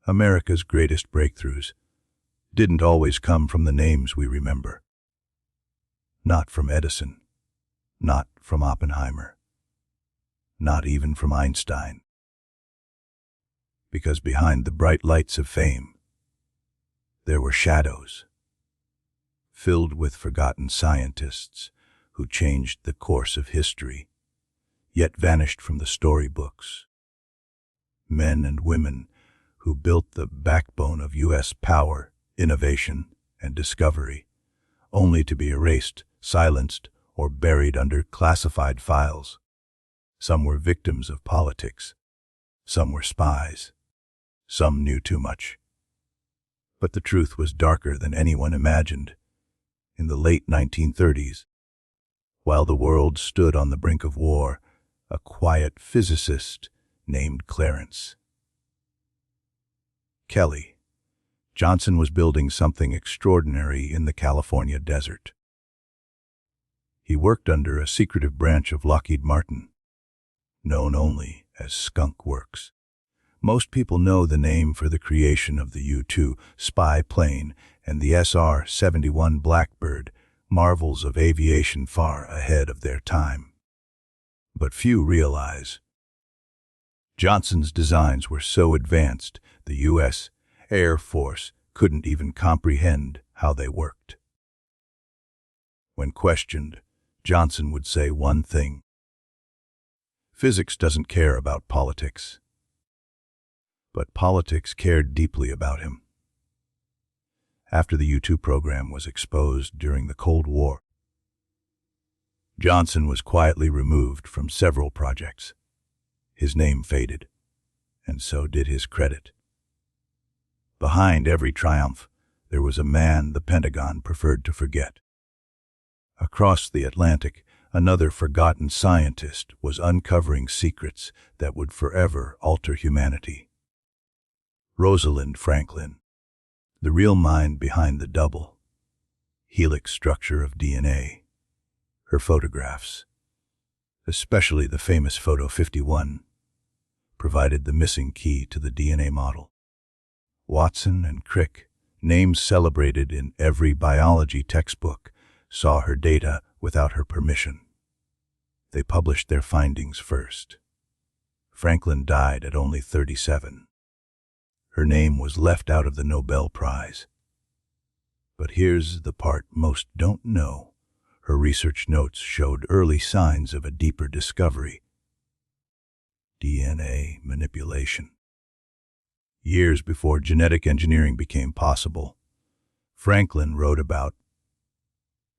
America's greatest breakthroughs didn't always come from the names we remember. Not from Edison, not from Oppenheimer, not even from Einstein. Because behind the bright lights of fame, there were shadows, filled with forgotten scientists who changed the course of history, yet vanished from the storybooks. Men and women who built the backbone of U.S. power, innovation, and discovery, only to be erased, silenced, or buried under classified files. Some were victims of politics. Some were spies. Some knew too much. But the truth was darker than anyone imagined. In the late 1930s, while the world stood on the brink of war, a quiet physicist named Clarence Kelly Johnson was building something extraordinary in the California desert. He worked under a secretive branch of Lockheed Martin, known only as Skunk Works. Most people know the name for the creation of the U-2 spy plane and the SR-71 Blackbird, marvels of aviation far ahead of their time. But few realize Johnson's designs were so advanced the U.S. Air Force couldn't even comprehend how they worked. When questioned, Johnson would say one thing: physics doesn't care about politics. But politics cared deeply about him. After the U-2 program was exposed during the Cold War, Johnson was quietly removed from several projects. His name faded, and so did his credit. Behind every triumph, there was a man the Pentagon preferred to forget. Across the Atlantic, another forgotten scientist was uncovering secrets that would forever alter humanity. Rosalind Franklin, the real mind behind the double helix structure of DNA. Her photographs, especially the famous photo 51, provided the missing key to the DNA model. Watson and Crick, names celebrated in every biology textbook, saw her data without her permission. They published their findings first. Franklin died at only 37. Her name was left out of the Nobel Prize. But here's the part most don't know. Her research notes showed early signs of a deeper discovery: DNA manipulation. Years before genetic engineering became possible, Franklin wrote about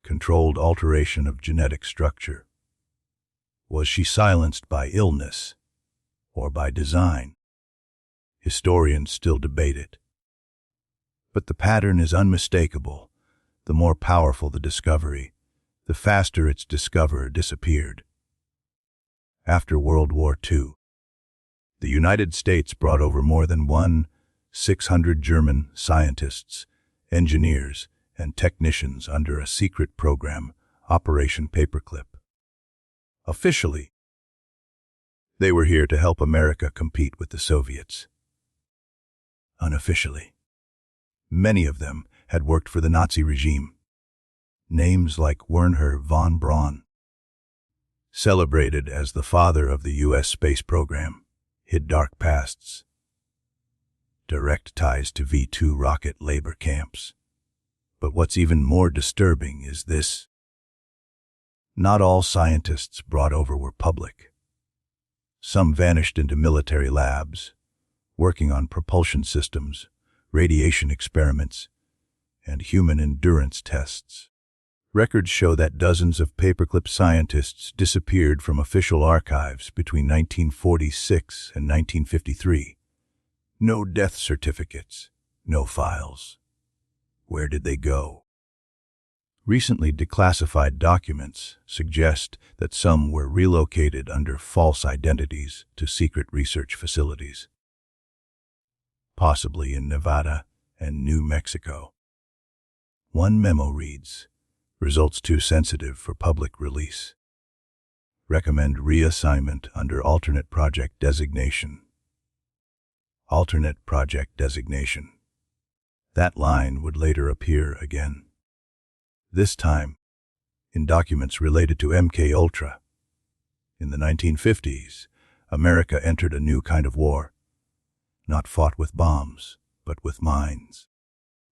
controlled alteration of genetic structure. Was she silenced by illness or by design? Historians still debate it. But the pattern is unmistakable. The more powerful the discovery, the faster its discoverer disappeared. After World War II, the United States brought over more than 600 German scientists, engineers, and technicians under a secret program, Operation Paperclip. Officially, they were here to help America compete with the Soviets. Unofficially, many of them had worked for the Nazi regime. Names like Wernher von Braun, celebrated as the father of the U.S. space program, hid dark pasts, direct ties to V-2 rocket labor camps. But what's even more disturbing is this: not all scientists brought over were public. Some vanished into military labs, working on propulsion systems, radiation experiments, and human endurance tests. Records show that dozens of paperclip scientists disappeared from official archives between 1946 and 1953. No death certificates, no files. Where did they go? Recently declassified documents suggest that some were relocated under false identities to secret research facilities, possibly in Nevada and New Mexico. One memo reads, "Results too sensitive for public release. Recommend reassignment under alternate project designation." alternate project designation. That line would later appear again. This time, in documents related to MK Ultra. In the 1950s, America entered a new kind of war, not fought with bombs, but with minds.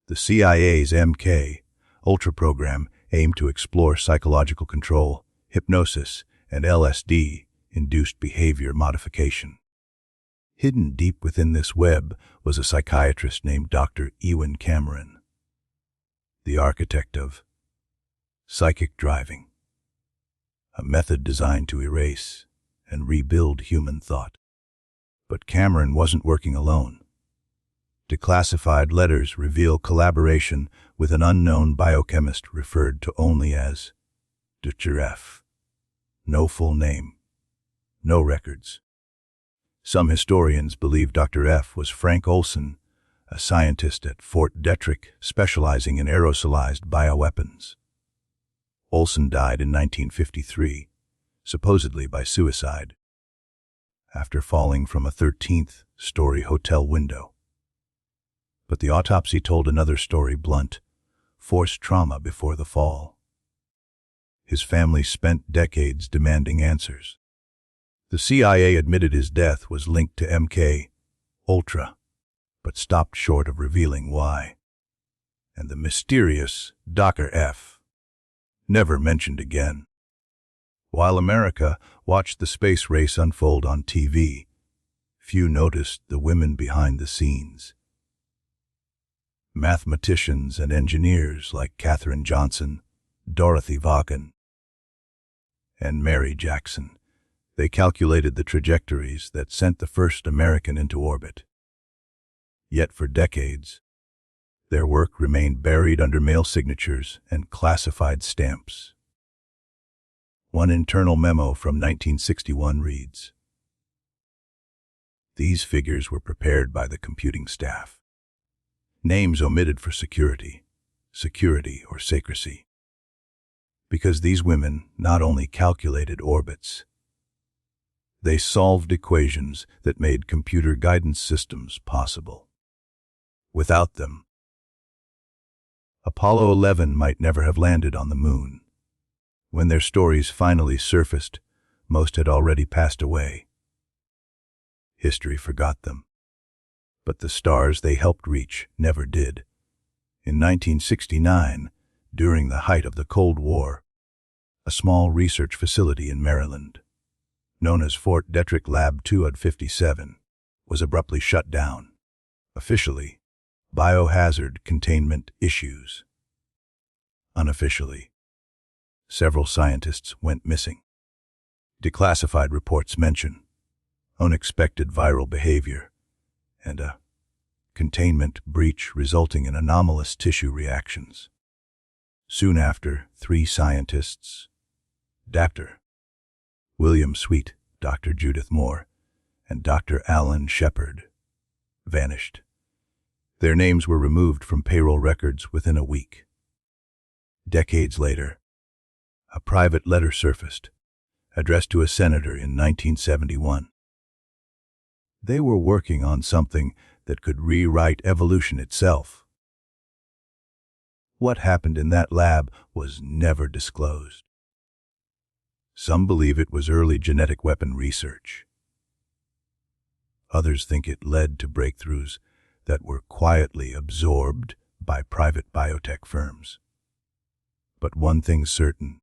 The CIA's MK Ultra program aimed to explore psychological control, hypnosis, and LSD-induced behavior modification. Hidden deep within this web was a psychiatrist named Dr. Ewan Cameron, the architect of psychic driving, a method designed to erase and rebuild human thought. But Cameron wasn't working alone. Declassified letters reveal collaboration with an unknown biochemist referred to only as Dr. F. No full name, no records. Some historians believe Dr. F. was Frank Olson, a scientist at Fort Detrick specializing in aerosolized bioweapons. Olson died in 1953, supposedly by suicide, after falling from a 13th-story hotel window. But the autopsy told another story, blunt, forced trauma before the fall. His family spent decades demanding answers. The CIA admitted his death was linked to MK Ultra, but stopped short of revealing why. And the mysterious Dr. F. never mentioned again. While America watched the space race unfold on TV, few noticed the women behind the scenes. Mathematicians and engineers like Katherine Johnson, Dorothy Vaughan, and Mary Jackson. They calculated the trajectories that sent the first American into orbit. Yet for decades, their work remained buried under mail signatures and classified stamps. One internal memo from 1961 reads, "These figures were prepared by the computing staff. Names omitted for security or secrecy. Because these women not only calculated orbits, they solved equations that made computer guidance systems possible. Without them, Apollo 11 might never have landed on the moon. When their stories finally surfaced, most had already passed away. History forgot them. But the stars they helped reach never did. In 1969, during the height of the Cold War, a small research facility in Maryland, known as Fort Detrick Lab 257, was abruptly shut down. Officially, biohazard containment issues. Unofficially, several scientists went missing. Declassified reports mention unexpected viral behavior and a containment breach resulting in anomalous tissue reactions. Soon after, 3 scientists, Dr. William Sweet, Dr. Judith Moore, and Dr. Alan Shepard, vanished. Their names were removed from payroll records within a week. Decades later, a private letter surfaced, addressed to a senator in 1971. They were working on something that could rewrite evolution itself. What happened in that lab was never disclosed. Some believe it was early genetic weapon research. Others think it led to breakthroughs that were quietly absorbed by private biotech firms. But one thing's certain: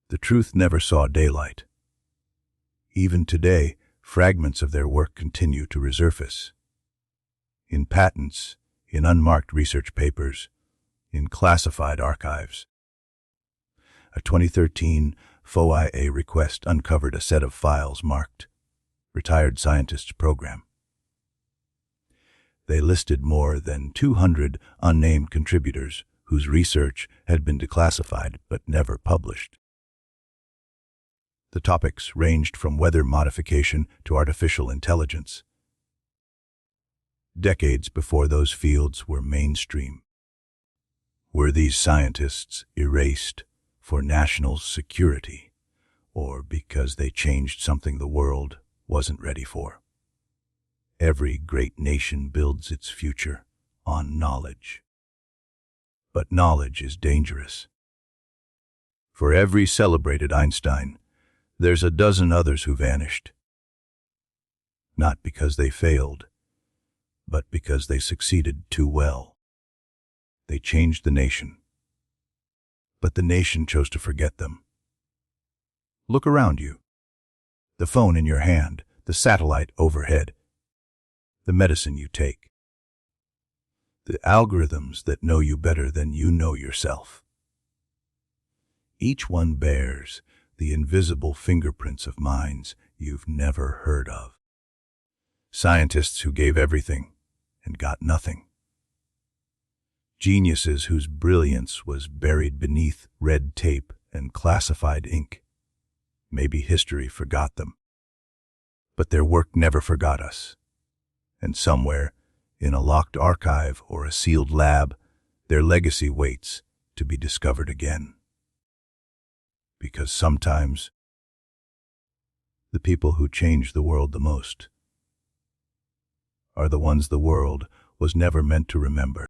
the truth never saw daylight. Even today, fragments of their work continue to resurface. In patents, in unmarked research papers, in classified archives. A 2013 FOIA request uncovered a set of files marked Retired Scientists Program. They listed more than 200 unnamed contributors whose research had been declassified but never published. The topics ranged from weather modification to artificial intelligence, decades before those fields were mainstream. Were these scientists erased for national security, or because they changed something the world wasn't ready for? Every great nation builds its future on knowledge. But knowledge is dangerous. For every celebrated Einstein, there's a dozen others who vanished. Not because they failed, but because they succeeded too well. They changed the nation, but the nation chose to forget them. Look around you. The phone in your hand, the satellite overhead, the medicine you take, the algorithms that know you better than you know yourself. Each one bears the invisible fingerprints of minds you've never heard of. Scientists who gave everything and got nothing. Geniuses whose brilliance was buried beneath red tape and classified ink. Maybe history forgot them. But their work never forgot us. And somewhere, in a locked archive or a sealed lab, their legacy waits to be discovered again. Because sometimes, the people who change the world the most are the ones the world was never meant to remember.